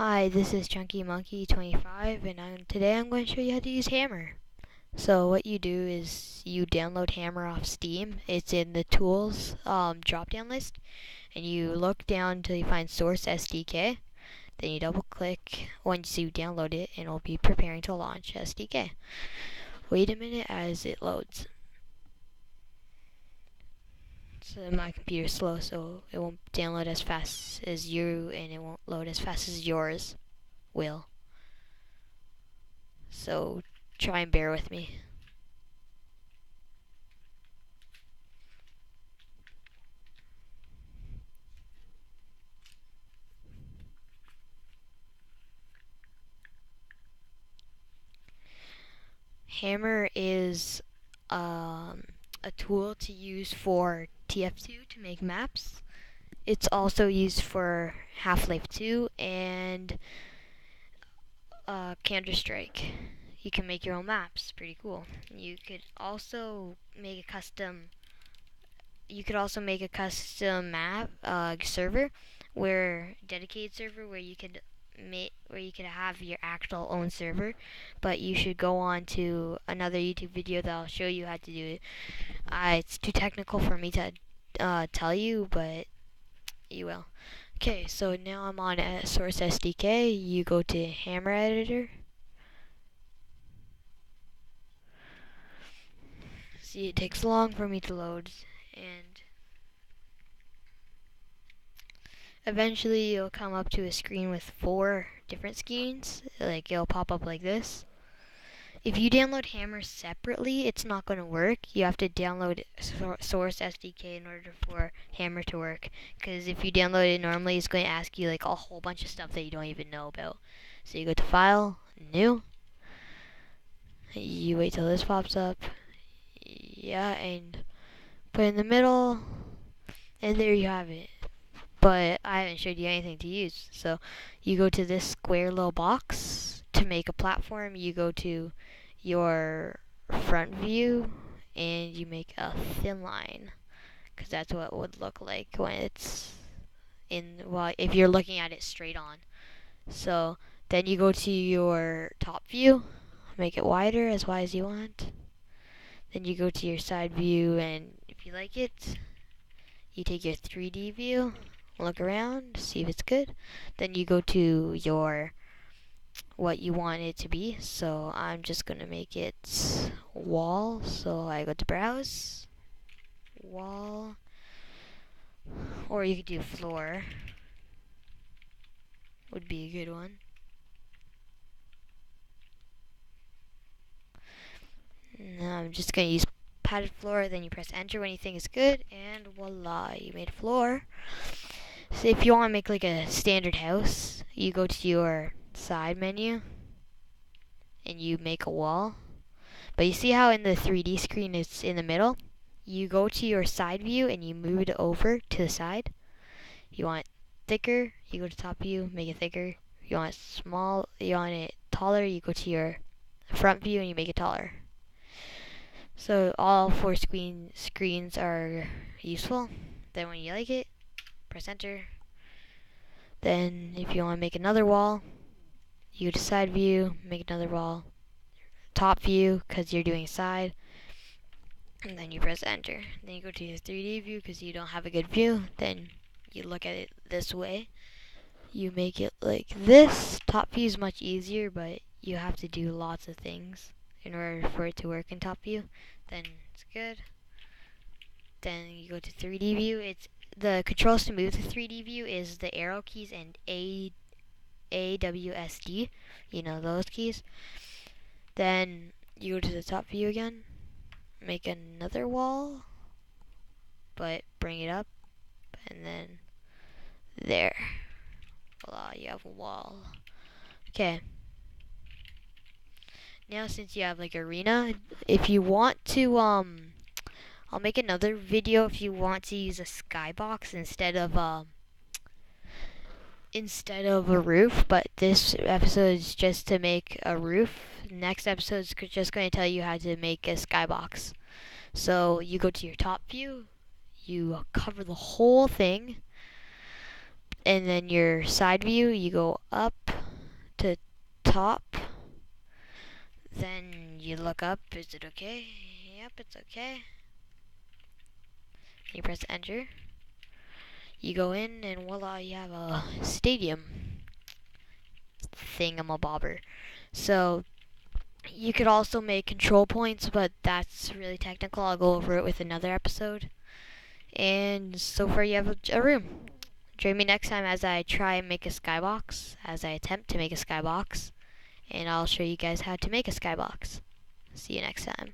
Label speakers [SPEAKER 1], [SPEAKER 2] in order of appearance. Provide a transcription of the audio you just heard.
[SPEAKER 1] Hi, this is Chunky Monkey 25, and today I'm going to show you how to use Hammer. So what you do is you download Hammer off Steam. It's in the Tools drop-down list, and you look down until you find Source SDK. Then you double-click once you download it, and it'll be preparing to launch SDK. Wait a minute as it loads. So my computer's slow, so it won't download as fast as you, and it won't load as fast as yours will. So try and bear with me. Hammer is a tool to use for TF2 to make maps. It's also used for Half-Life 2 and Counter-Strike. You can make your own maps. Pretty cool. You could also make a custom map server, where dedicated server where you could have your actual own server, but you should go on to another YouTube video that'll show you how to do it. It's too technical for me to tell you, but you will. Okay, so now I'm on Source SDK. You go to Hammer Editor. See, it takes long for me to load, and eventually you'll come up to a screen with 4 different screens. Like, it'll pop up like this. If you download Hammer separately, it's not going to work. You have to download Source SDK in order for Hammer to work. Because if you download it normally, it's going to ask you like a whole bunch of stuff that you don't even know about. So you go to File, New. You wait till this pops up. Yeah, and put it in the middle. And there you have it. But I haven't showed you anything to use. So you go to this square little box. To make a platform, you go to your front view and you make a thin line, because that's what it would look like when it's if you're looking at it straight on. So then you go to your top view, make it wider, as wide as you want. Then you go to your side view, and if you like it, you take your 3D view, look around, see if it's good. Then you go to your what you want it to be. So I'm just gonna make it wall. So I go to browse, wall, or you could do floor, would be a good one. Now I'm just gonna use padded floor. Then you press enter when you think it's good, and voila, you made a floor. So if you want to make like a standard house, you go to your side menu and you make a wall. But you see how in the 3D screen it's in the middle? You go to your side view and you move it over to the side. You want it thicker, you go to top view, make it thicker. You want it taller, you go to your front view and you make it taller. So all 4 screens are useful. Then when you like it, press enter. Then if you want to make another wall, you go to side view, make another wall. Top view, because you're doing side. And then you press enter. Then you go to your 3D view because you don't have a good view. Then you look at it this way. You make it like this. Top view is much easier, but you have to do lots of things in order for it to work in top view. Then it's good. Then you go to 3D view. It's the controls to move to 3D view is the arrow keys and AWSD. You know those keys. Then you go to the top view again. Make another wall, but bring it up, and then there. Voila, you have a wall. Okay. Now since you have like arena, if you want to I'll make another video if you want to use a skybox instead of a roof, but this episode is just to make a roof. Next episode is just going to tell you how to make a skybox. So you go to your top view, you cover the whole thing, And then your side view, you go up to top. Then you look up, is it okay? Yep, it's okay. You press enter. You go in and voila, you have a stadium thingamabobber. So you could also make control points, but that's really technical. I'll go over it with another episode. And so far you have a room. Join me next time as I try and make a skybox, as I attempt to make a skybox, and I'll show you guys how to make a skybox. See you next time.